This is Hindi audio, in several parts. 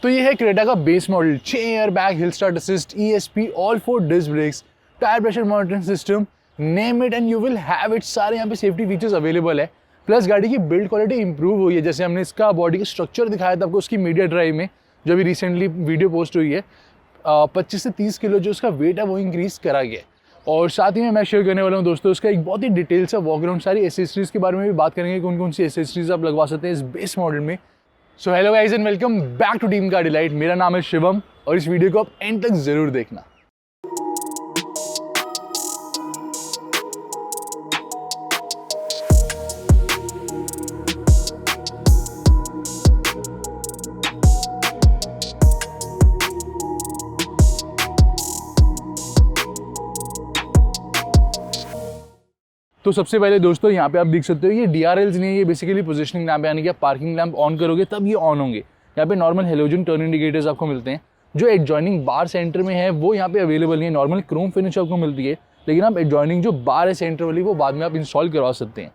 तो ये है क्रेटा का base model, 6 air bag, hill start assist, ESP, all 4 disc brakes, tyre pressure monitoring system, name it and you will have it. सारे यहाँ पे सेफ्टी फीचर्स अवेलेबल है। प्लस गाड़ी की बिल्ड क्वालिटी इंप्रूव हुई है। जैसे हमने इसका बॉडी का स्ट्रक्चर दिखाया था आपको उसकी मीडिया ड्राइव में, जो अभी रिसेंटली वीडियो पोस्ट हुई है, 25 से 30 किलो जो उसका वेट है वो इंक्रीज करा गया है। और साथ ही में मैं शेयर करने वाला हूँ दोस्तों उसका एक बहुत ही डिटेल सा वॉकअराउंड, सारी एसेसरीज के बारे में भी बात करेंगे, कौन कौन सी एसेसरीज आप लगवा सकते हैं इस बेस मॉडल में। So hello guys and welcome back to Team Car Delight. मेरा नाम है शिवम और इस वीडियो को आप एंड तक जरूर देखना। तो सबसे पहले दोस्तों यहाँ पे आप देख सकते हो ये DRLs नहीं है, ये बेसिकली पोजिशनिंग लैंप, यानी कि आप पार्किंग लैंप ऑन करोगे तब ये ऑन होंगे। यहाँ पे नॉर्मल हेलोजन टर्न इंडिकेटर्स आपको मिलते हैं। जो एडजॉइनिंग बार सेंटर में है वो यहाँ पे अवेलेबल नहीं है। नॉर्मल क्रोम फिनिश आपको मिलती है, लेकिन आप एडजॉइनिंग जो बार है सेंटर वाली वो बाद में आप इंस्टॉल करवा सकते हैं।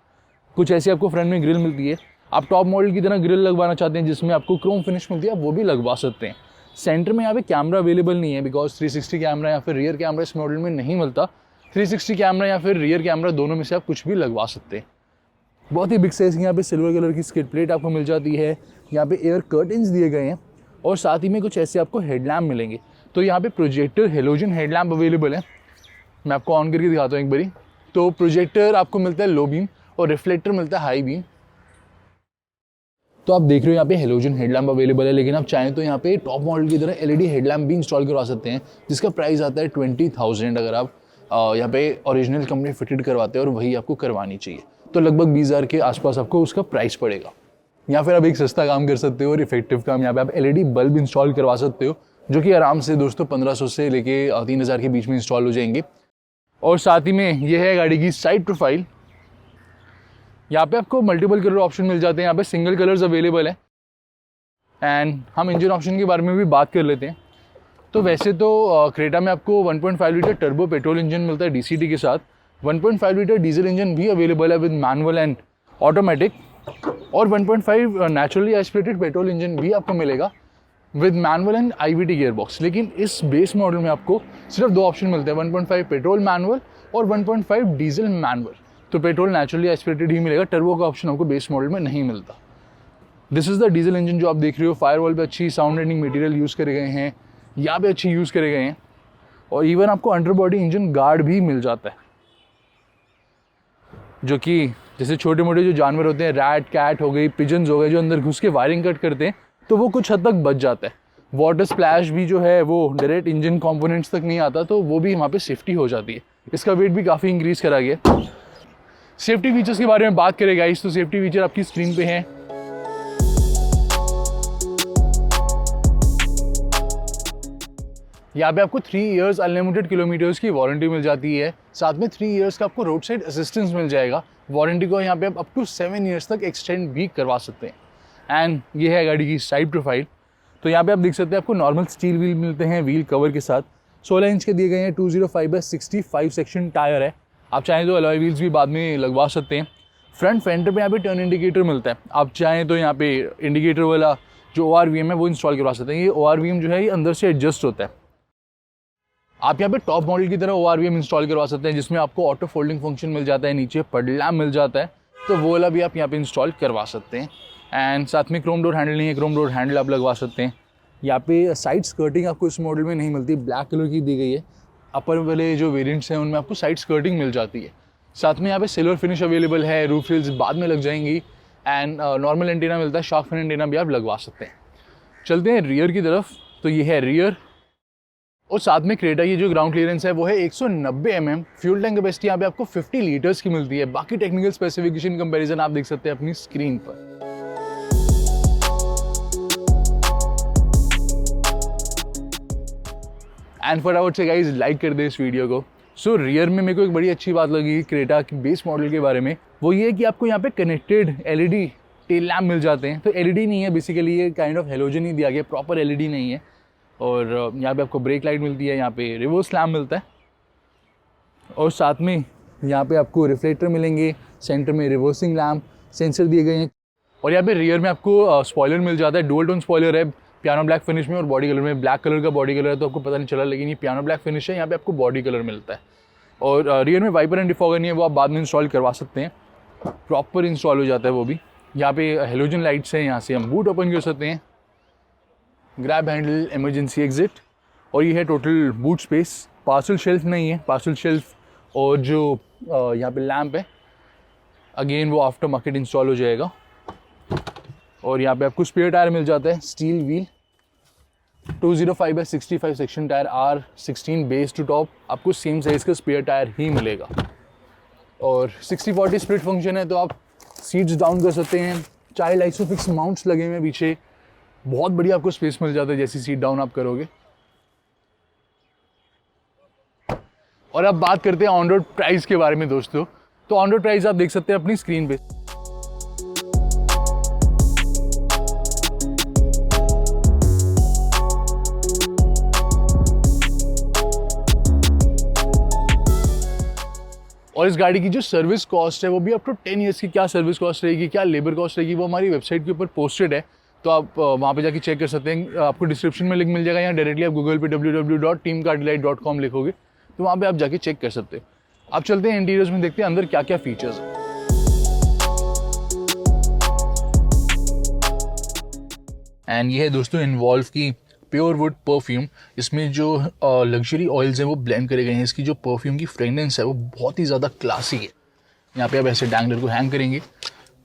कुछ ऐसी आपको फ्रंट में ग्रिल मिलती है। आप टॉप मॉडल की तरह ग्रिल लगवाना चाहते हैं जिसमें आपको क्रोम फिनिश मिलती है, आप वो भी लगवा सकते हैं। सेंटर में यहाँ पे कैमरा अवेलेबल नहीं है, बिकॉज 360 कैमरा या फिर रियर कैमरा इस मॉडल में नहीं मिलता। 360 कैमरा या फिर रियर कैमरा दोनों में से आप कुछ भी लगवा सकते हैं। बहुत ही बिग साइज की यहाँ पे सिल्वर कलर की स्किड प्लेट आपको मिल जाती है। यहाँ पे एयर कर्टेंस दिए गए हैं और साथ ही में कुछ ऐसे आपको हेडलैम्प मिलेंगे। तो यहाँ पे प्रोजेक्टर हेलोजन हेडलैम्प अवेलेबल है। मैं आपको ऑन करके दिखाता हूँ एक बारी। तो प्रोजेक्टर आपको मिलता है लो बीम और रिफ्लेक्टर मिलता है हाई बीम। तो आप देख रहे हो यहाँ पे हेलोजन हेडलैम्प अवेलेबल है, लेकिन आप चाहें तो यहाँ पे टॉप मॉडल की तरह LED हेडलैम्प भी इंस्टॉल करवा सकते हैं, जिसका प्राइस आता है 20,000 अगर आप यहाँ पे ओरिजिनल कंपनी फिटेड करवाते हैं और वही आपको करवानी चाहिए। तो लगभग 20,000 के आसपास आपको उसका प्राइस पड़ेगा। या फिर आप एक सस्ता काम कर सकते हो और इफेक्टिव काम, यहाँ पे आप LED बल्ब इंस्टॉल करवा सकते हो, जो कि आराम से दोस्तों 1500 से लेके 3,000 के बीच में इंस्टॉल हो जाएंगे। और साथ ही में ये है गाड़ी की साइड प्रोफाइल। यहाँ पे आपको मल्टीपल कलर ऑप्शन मिल जाते हैं। यहाँ पे सिंगल कलर्स अवेलेबल है। एंड हम इंजन ऑप्शन के बारे में भी बात कर लेते हैं। तो वैसे तो क्रेटा में आपको 1.5 लीटर टर्बो पेट्रोल इंजन मिलता है DCT के साथ। 1.5 लीटर डीजल इंजन भी अवेलेबल है विद मैनुअल एंड ऑटोमेटिक, और 1.5 नेचुरली एस्पिरेटेड पेट्रोल इंजन भी आपको मिलेगा with manual and IVT gear box. लेकिन इस बेस मॉडल में आपको सिर्फ 2 ऑप्शन मिलते हैं, 1.5 पेट्रोल मैनुअल और 1.5 डीजल मैनुअल। तो पेट्रोल नेचुरली एस्पिरेटेड ही मिलेगा, टर्बो का ऑप्शन आपको बेस मॉडल में नहीं मिलता। This is the diesel engine जो आप देख रहे हो। फायरवॉल पे अच्छी साउंड रेटिंग मटेरियल यूज़ करे गए हैं, यहाँ पे अच्छे यूज़ करे गए हैं, और इवन आपको अंडर बॉडी इंजन गार्ड भी मिल जाता है, जो कि जैसे छोटे मोटे जो जानवर होते हैं, रैट कैट हो गई, पिजन्स हो गए, जो अंदर घुस के वायरिंग कट करते हैं, तो वो कुछ हद तक बच जाता है। वाटर स्प्लैश भी जो है वो डायरेक्ट इंजन कंपोनेंट्स तक नहीं आता, तो वो भी वहाँ पे सेफ्टी हो जाती है। इसका वेट भी काफ़ी इंक्रीज़ करा गया। सेफ्टी फीचर्स के बारे में बात करें गाइस, तो सेफ्टी फीचर आपकी स्क्रीन पे हैं। यहाँ पे आपको 3 इयर्स अनलिमिटेड किलोमीटर्स की वारंटी मिल जाती है। साथ में 3 इयर्स का आपको रोड साइड असिस्टेंस मिल जाएगा। वारंटी को यहाँ पे आप अप टू 7 इयर्स तक एक्सटेंड भी करवा सकते हैं। एंड ये है गाड़ी की साइड प्रोफाइल। तो यहाँ पे आप देख सकते हैं आपको नॉर्मल स्टील व्हील मिलते हैं व्हील कवर के साथ। 16 इंच के दिए गए हैं। 205/65 सेक्शन टायर है। आप चाहें तो अलॉय व्हील्स भी बाद में लगवा सकते हैं। फ्रंट फेंडर पे यहाँ पे टर्न इंडिकेटर मिलता है। आप चाहें तो यहाँ पे इंडिकेटर वाला जो ORVM है वो इंस्टॉल करवा सकते हैं। ये ORVM जो है ये अंदर से एडजस्ट होता है। आप यहाँ पे टॉप मॉडल की तरह ORVM इंस्टॉल करवा सकते हैं, जिसमें आपको ऑटो फोल्डिंग फंक्शन मिल जाता है, नीचे पडलैम्प मिल जाता है, तो वो वाला भी आप यहाँ पे इंस्टॉल करवा सकते हैं। एंड साथ में क्रोम डोर हैंडल नहीं है, क्रोम डोर हैंडल आप लगवा सकते हैं। यहाँ पे साइड स्कर्टिंग आपको इस मॉडल में नहीं मिलती, ब्लैक कलर की दी गई है। अपर वाले जो वेरिएंट्स हैं उनमें आपको साइड स्कर्टिंग मिल जाती है। साथ में यहाँ पे सिल्वर फिनिश अवेलेबल है। रूफ रिल्स बाद में लग जाएंगी। एंड नॉर्मल एंटीना मिलता है, शार्क फिन एंटीना भी आप लगवा सकते हैं। चलते हैं रियर की तरफ। तो ये है रियर, और साथ में क्रेटा की जो ग्राउंड क्लियरेंस है वो है 190 mm। फ्यूल टैंक कैपेसिटी यहाँ पे आपको 50 लीटर्स की मिलती है। बाकी टेक्निकल स्पेसिफिकेशन कंपैरिजन आप देख सकते हैं अपनी स्क्रीन पर। एंड फटाफट से गाइस लाइक कर दे इस वीडियो को। सो रियर में मेरे को एक बड़ी अच्छी बात लगी क्रेटा की बेस मॉडल के बारे में, वो ये है कि आपको यहाँ पे कनेक्टेड LED टेल लैम्प मिल जाते हैं। तो LED नहीं है बेसिकली, ये काइंड ऑफ हेलोजन ही दिया गया, प्रॉपर LED नहीं है। और यहाँ पे आपको ब्रेक लाइट मिलती है, यहाँ पे रिवर्स लैम्प मिलता है, और साथ में यहाँ पे आपको रिफ्लेक्टर मिलेंगे। सेंटर में रिवर्सिंग लैम्प सेंसर दिए गए हैं। और यहाँ पे रियर में आपको स्पॉइलर मिल जाता है, डुअल टोन स्पॉइलर है। पियानो ब्लैक फिनिश में और बॉडी कलर में। ब्लैक कलर का बॉडी कलर है तो आपको पता नहीं चला, लेकिन ये पियानो ब्लैक फिनिश है, यहाँ पे आपको बॉडी कलर मिलता है। और रियर में वाइपर एंड डिफॉगर नहीं है, वो आप बाद में इंस्टॉल करवा सकते हैं, प्रॉपर इंस्टॉल हो जाता है वो भी। यहाँ पे हेलोजन लाइट्स हैं, यहाँ से हम बूट ओपन कर सकते हैं, ग्रैब हैंडल, इमरजेंसी एग्जिट। और ये है total boot space. Parcel shelf नहीं है, पार्सल शेल्फ और जो यहाँ पे लैंप है अगेन वो आफ्टर मार्केट इंस्टॉल हो जाएगा। और यहाँ पे आपको स्पेयर टायर मिल जाता है, steel wheel 205/65 section tyre R16 base to top, आपको सेम साइज़ का स्पेयर टायर ही मिलेगा। और 60/40 स्प्लिट फंक्शन है, तो आप सीट्स डाउन कर सकते हैं। चाइल्ड आइसोफिक्स माउंट्स लगे हुए हैं पीछे, बहुत बढ़िया आपको स्पेस मिल जाता है जैसी सीट डाउन आप करोगे। और अब बात करते हैं ऑन रोड प्राइस के बारे में दोस्तों। तो ऑन रोड प्राइस आप देख सकते हैं अपनी स्क्रीन पे। और इस गाड़ी की जो सर्विस कॉस्ट है वो भी अप टू 10 ईयर्स की क्या सर्विस कॉस्ट रहेगी, क्या लेबर कॉस्ट रहेगी, वो हमारी वेबसाइट के ऊपर पोस्टेड है, तो आप वहाँ पे जाके चेक कर सकते हैं। आपको डिस्क्रिप्शन में लिंक मिल जाएगा, या डायरेक्टली आप गूगल पे www.teamcardelight.com लिखोगे तो वहाँ पे आप जाके चेक कर सकते हैं। आप चलते हैं इंटीरियर्स में, देखते हैं अंदर क्या क्या फीचर्स हैं। एंड ये है दोस्तों इन्वॉल्व की प्योर वुड परफ्यूम। इसमें जो लग्जरी ऑयल्स हैं वो ब्लेंड करे गए हैं। इसकी जो परफ्यूम की फ्रेगनेंस है वो बहुत ही ज़्यादा क्लासी है। यहाँ पे आप ऐसे डैंगलर को हैंग करेंगे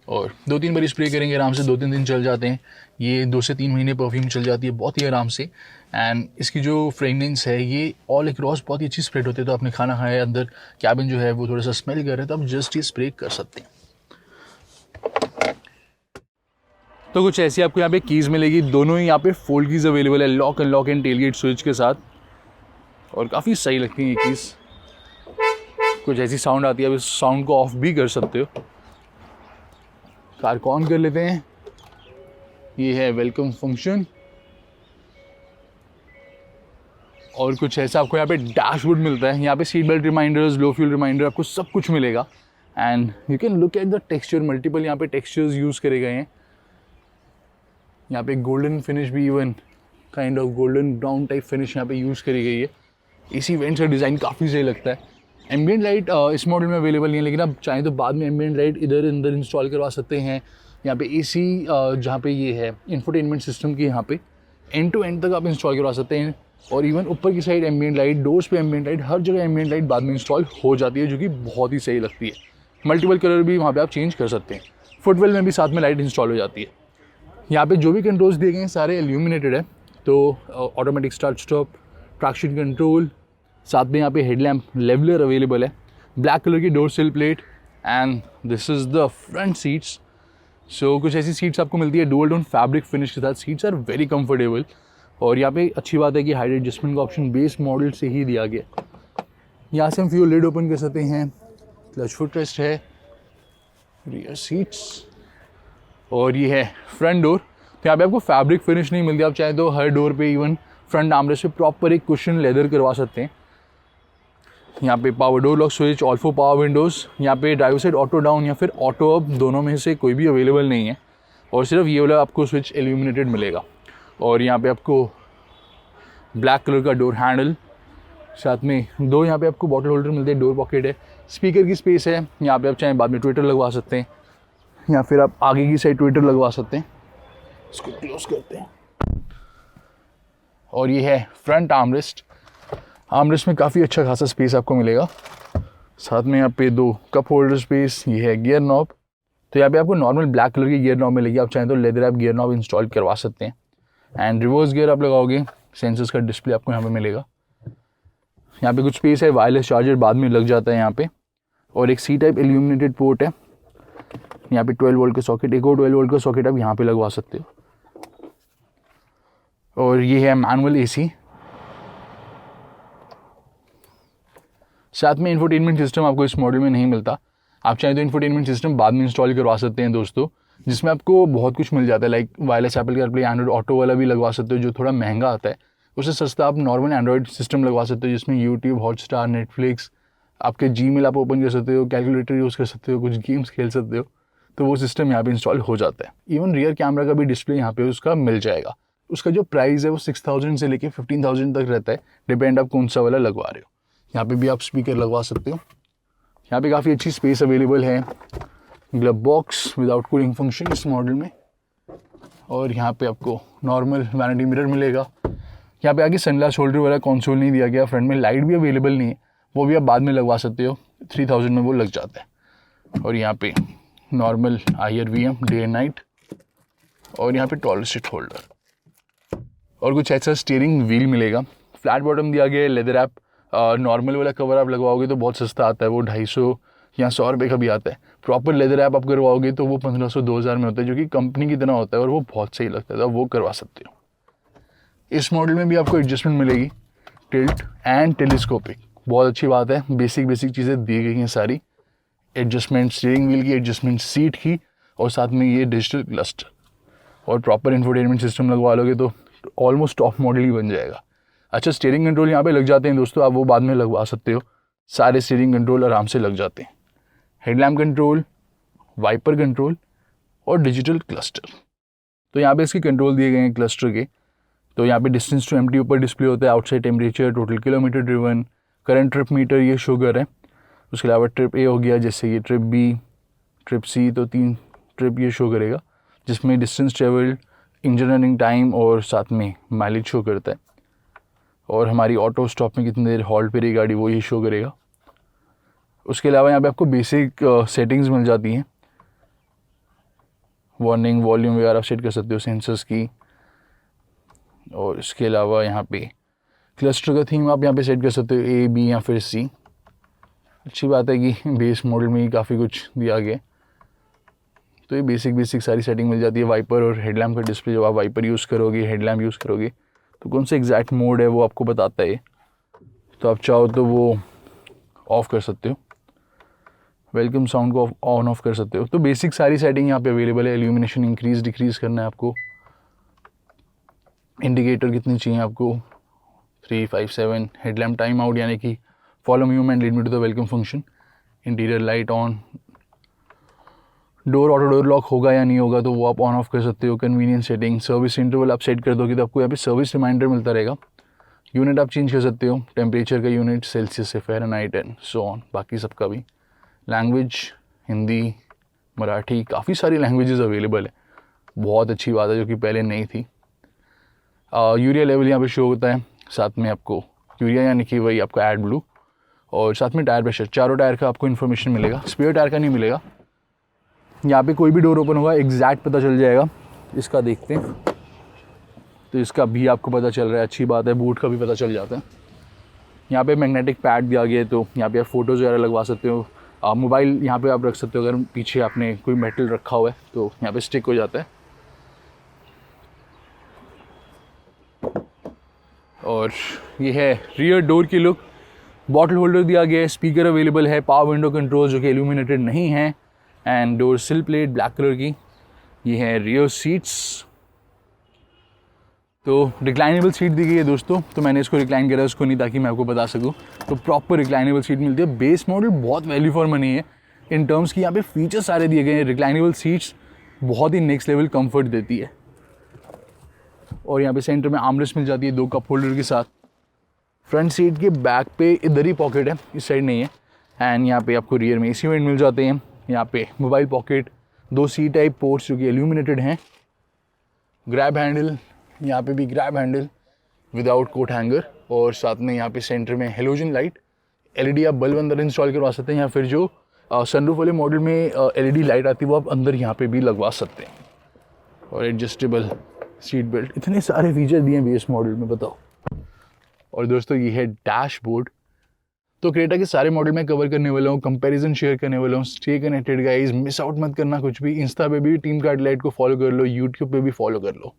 और 2-3 बार स्प्रे करेंगे, आराम से 2-3 दिन चल जाते हैं। ये 2 से 3 महीने परफ्यूम चल जाती है बहुत ही आराम से। एंड इसकी जो फ्रेगनेंस है ये ऑल अक्रॉस बहुत ही अच्छी स्प्रेड होती है। तो आपने खाना खाया, अंदर कैबिन जो है वो थोड़ा सा स्मेल कर रहा है, तो आप जस्ट ये स्प्रे कर सकते हैं। तो कुछ ऐसी आपको यहाँ पे कीज़ मिलेगी, दोनों ही यहाँ पे फोल्ड कीज़ अवेलेबल है, lock unlock and tailgate switch के साथ, और काफ़ी सही लगती है ये कीज़। कुछ ऐसी साउंड आती है, आप इस साउंड को ऑफ भी कर सकते हो। कार को ऑन कर लेते हैं, ये है वेलकम फंक्शन। और कुछ ऐसा आपको यहाँ पे डैशबोर्ड मिलता है, यहाँ पे seat belt reminders, low fuel reminder, आपको सब कुछ मिलेगा। And you can look at the texture, multiple यहाँ पे टेक्सचर्स यूज़ करे गए हैं। यहाँ पे गोल्डन फिनिश भी, even kind of golden brown type finish यहाँ पे यूज़ करी गई है। एसी वेंट्स का डिज़ाइन काफ़ी सही लगता है। एम्बिएंट लाइट इस मॉडल में अवेलेबल नहीं है, लेकिन आप चाहें तो बाद में एम्बिएंट लाइट इधर अंदर इंस्टॉल करवा सकते हैं। यहाँ पे एसी जहाँ पे ये है इंफोटेनमेंट सिस्टम की, यहाँ पे एंड टू एंड तक आप इंस्टॉल करवा सकते हैं। और इवन ऊपर की साइड एम्बिएंट लाइट, डोर्स पे एम्बिएंट लाइट, हर जगह एम्बिएंट लाइट बाद में इंस्टॉल हो जाती है, जो कि बहुत ही सही लगती है। मल्टीपल कलर भी वहाँ पे आप चेंज कर सकते हैं। फुटवेल में भी साथ में लाइट इंस्टॉल हो जाती है। यहाँ पे जो भी कंट्रोल्स दिए गए हैं सारे इल्यूमिनेटेड है, तो automatic start stop, traction control, साथ में यहाँ पे हेडलैम्प लेवलर अवेलेबल है, ब्लैक कलर की door sill plate, and this is the front seats. So कुछ ऐसी सीट्स आपको मिलती है डुअल टोन फैब्रिक फिनिश के साथ। Seats are very comfortable. और यहाँ पे अच्छी बात है कि हाइट एडजस्टमेंट का ऑप्शन बेस मॉडल से ही दिया गया। यहाँ से हम फ्यूल लिड ओपन कर सकते हैं, क्लच फुट रेस्ट है, रियर सीट्स, और ये है फ्रंट डोर। तो यहाँ पे आपको फैब्रिक फिनिश नहीं मिलती, आप चाहे तो हर डोर पे इवन फ्रंट आर्मरेस्ट पे प्रॉपर एक कुशन लेदर करवा सकते हैं। यहाँ पे power door lock switch, all for power Windows. यहाँ पे ड्राइवर साइड ऑटो डाउन या फिर ऑटो अप, दोनों में से कोई भी अवेलेबल नहीं है, और सिर्फ ये वाला आपको स्विच इल्यूमिनेटेड मिलेगा। और यहाँ पे आपको ब्लैक कलर का डोर हैंडल, साथ में 2 यहाँ पे आपको बॉटल होल्डर मिलते हैं, डोर पॉकेट है, स्पीकर की स्पेस है। यहाँ पे आप चाहें बाद में ट्विटर लगवा सकते हैं, या फिर आप आगे की साइड ट्विटर लगवा सकते हैं। इसको क्लोज करते हैं। और ये है फ्रंट आर्मरेस्ट। आर्मरेस्ट में काफ़ी अच्छा खासा स्पेस आपको मिलेगा। साथ में यहाँ पे 2 कप होल्डर स्पेस, ये है गियर नॉब। तो यहाँ पे आपको नॉर्मल ब्लैक कलर की गियर नॉब मिलेगी, आप चाहें तो leather app gear knob install करवा सकते हैं। एंड रिवर्स गियर आप लगाओगे, सेंसर्स का डिस्प्ले आपको यहाँ पे मिलेगा। यहाँ पे कुछ स्पेस है, वायरलेस चार्जर बाद में लग जाता है यहाँ पे। और एक सी टाइप इल्यूमिनेटेड पोर्ट है, यहाँ पे 12 वोल्ट का सॉकेट, एक और 12 वोल्ट का सॉकेट आप यहाँ पे लगवा सकते हो। और ये है मैनुअल एसी, साथ में इंफोटेनमेंट सिस्टम आपको इस मॉडल में नहीं मिलता। आप चाहें तो इंफोटेनमेंट सिस्टम बाद में इंस्टॉल करवा सकते हैं दोस्तों, जिसमें आपको बहुत कुछ मिल जाता है, like wireless Apple CarPlay, Android auto वाला भी लगवा सकते हो, जो थोड़ा महंगा आता है। उससे सस्ता आप नॉर्मल एंड्रॉइड सिस्टम लगवा सकते हो, जिसमें यूट्यूब, हॉटस्टार, नेटफ्लिक्स, आपके जीमेल आप ओपन कर सकते हो, कैलकुलेटर यूज़ कर सकते हो, कुछ गेम्स खेल सकते हो। तो वो सिस्टम यहाँ पे इंस्टॉल हो जाता है। इवन रियर कैमरा का भी डिस्प्ले यहाँ पे उसका मिल जाएगा। उसका जो प्राइस है वो 6,000 से लेके 15,000 तक रहता है, डिपेंड आप कौन सा वाला लगवा रहे हो। यहाँ पे भी आप स्पीकर लगवा सकते हो। यहाँ पे काफ़ी अच्छी स्पेस अवेलेबल है, glove box without cooling function इस मॉडल में। और यहाँ पे आपको नॉर्मल वैनिटी मिरर मिलेगा। यहाँ पे आगे सनग्लास होल्डर वाला कंसोल नहीं दिया गया। फ्रंट में लाइट भी अवेलेबल नहीं है, वो भी आप बाद में लगवा सकते हो, 3,000 में वो लग जाता है। और यहाँ पे normal IRVM day and night, और यहाँ पे टॉल सीट होल्डर और कुछ ऐसा स्टीयरिंग व्हील मिलेगा। फ्लैट बॉटम दिया गया है, लेदर ऐप। नॉर्मल वाला कवर आप लगवाओगे तो बहुत सस्ता आता है, वो 250 या 100 रुपये का भी आता है। प्रॉपर लेदर ऐप आप करवाओगे तो वो 1,500 2,000 में होता है, जो कि कंपनी की तरह होता है और वो बहुत सही लगता है, तो वो करवा सकते हो। इस मॉडल में भी आपको एडजस्टमेंट मिलेगी, टिल्ट एंड टेलीस्कोपिक, बहुत अच्छी बात है। बेसिक चीज़ें दी गई हैं सारी, एडजस्टमेंट स्टीयरिंग व्हील की, एडजस्टमेंट सीट की, और साथ में ये डिजिटल क्लस्टर और प्रॉपर इंफोटेनमेंट सिस्टम लगवा लोगे तो ऑलमोस्ट टॉप मॉडल ही बन जाएगा। अच्छा, स्टीयरिंग कंट्रोल यहाँ पे लग जाते हैं दोस्तों, आप वो बाद में लगवा सकते हो। सारे स्टीयरिंग कंट्रोल आराम से लग जाते हैं। हेडलैम्प कंट्रोल, वाइपर कंट्रोल और डिजिटल क्लस्टर। तो यहाँ पे इसके कंट्रोल दिए गए हैं क्लस्टर के। तो यहाँ पे डिस्टेंस टू एम्प्टी ऊपर डिस्प्ले होता है, outside temperature, total kilometre driven, current trip meter ये शो कर रहा है। उसके अलावा ट्रिप ए हो गया, जैसे ये ट्रिप बी, ट्रिप सी, तो 3 ट्रिप ये शो करेगा, जिसमें distance travel, engine running time और साथ में माइलेज शो करता है। और हमारी ऑटो स्टॉप में कितनी देर हॉल्ट पे रही गाड़ी वो ये शो करेगा। उसके अलावा यहाँ पे आपको बेसिक सेटिंग्स मिल जाती हैं, वार्निंग, वॉल्यूम वगैरह आप सेट कर सकते हो सेंसर्स की। और इसके अलावा यहाँ पे क्लस्टर का थीम आप यहाँ पे सेट कर सकते हो, A, B या फिर C। अच्छी बात है कि बेस मॉडल में ही काफ़ी कुछ दिया गया, तो ये बेसिक सारी सेटिंग मिल जाती है। वाइपर और हेडलैम्प का डिस्प्ले, जब आप वाइपर यूज़ करोगे, हेडलैम्प यूज़ करोगे तो कौन सा एग्जैक्ट मोड है वो आपको बताता है, तो आप चाहो तो वो ऑफ़ कर सकते हो, वेलकम साउंड को ऑन ऑफ कर सकते हो। तो बेसिक सारी सेटिंग यहाँ पे अवेलेबल है। इल्यूमिनेशन इंक्रीज डिक्रीज़ करना है आपको, इंडिकेटर कितनी चाहिए आपको, 3, 5, 7, हेडलैम्प टाइम आउट यानी कि follow me and lead me to the welcome function, interior light on, door auto door lock होगा या नहीं होगा तो वो आप ऑन ऑफ कर सकते हो। कन्वीनियंस सेटिंग, सर्विस इंटरवल आप सेट कर दोगे तो आपको यहाँ पे सर्विस रिमाइंडर मिलता रहेगा। यूनिट आप चेंज कर सकते हो, टेम्परेचर का यूनिट सेल्सियस से फ़ारेनहाइट एंड सो ऑन, बाकी सबका भी। लैंग्वेज हिंदी, मराठी, काफ़ी सारी लैंग्वेजेस अवेलेबल है, बहुत अच्छी बात है जो कि पहले नहीं थी। यूरिया लेवल यहाँ पे शो होता है, साथ में आपको यूरिया यानी कि वही आपका एड ब्लू, और साथ में टायर प्रेशर, चारों टायर का आपको इन्फॉर्मेशन मिलेगा। स्पेयर टायर का नहीं मिलेगा। यहाँ पे कोई भी डोर ओपन होगा एग्जैक्ट पता चल जाएगा। इसका देखते हैं, तो इसका भी आपको पता चल रहा है, अच्छी बात है। बूट का भी पता चल जाता है। यहाँ पे मैग्नेटिक पैड दिया गया है, तो यहाँ पे आप फोटोज़ वगैरह लगवा सकते हो। मोबाइल यहाँ पे आप रख सकते हो, अगर पीछे आपने कोई मेटल रखा हुआ है तो यहाँ पे स्टिक हो जाता है। और ये है रियर डोर की लुक। बॉटल होल्डर दिया गया है, स्पीकर अवेलेबल है, पावर विंडो कंट्रोल जो कि इल्यूमिनेटेड नहीं है, and door sill plate black colour की। ये है रियर सीट्स, तो रिक्लाइनेबल सीट दी गई है दोस्तों, तो मैंने इसको रिक्लाइन करा, उसको नहीं, ताकि मैं आपको बता सकूं। तो प्रॉपर रिक्लाइनेबल सीट मिलती है। बेस मॉडल बहुत वैल्यू फॉर मनी है इन टर्म्स की, यहाँ पे फीचर्स सारे दिए गए हैं। रिक्लाइनेबल सीट्स बहुत ही नेक्स्ट लेवल कंफर्ट देती है। और यहाँ पे सेंटर में आर्मरेस्ट मिल जाती है 2 कप होल्डर के साथ। फ्रंट सीट के बैक पे इधर ही पॉकेट है, इस साइड नहीं है। एंड यहाँ पे आपको रियर में AC वेंट मिल जाते हैं। यहाँ पे mobile pocket, 2 C type ports जो कि इल्यूमिनेटेड हैं। ग्रैब हैंडल, यहाँ पे भी grab handle without coat hanger, और साथ में यहाँ पे सेंटर में हेलोजन लाइट, LED आप बल्ब अंदर इंस्टॉल करवा सकते हैं, या फिर जो सनरूफ वाले मॉडल में LED लाइट आती है वो आप अंदर यहाँ पे भी लगवा सकते हैं। और एडजस्टेबल सीट बेल्ट, इतने सारे फीचर दिए हैं बेस मॉडल में, बताओ। और दोस्तों ये है डैशबोर्ड। तो क्रेटा के सारे मॉडल में कवर करने वाला हूँ, कंपैरिजन शेयर करने वाला हूँ। Stay connected guys, miss out मत करना कुछ भी। इंस्टा पे भी टीम कार्ड लाइट को फॉलो कर लो, यूट्यूब पे भी फॉलो कर लो।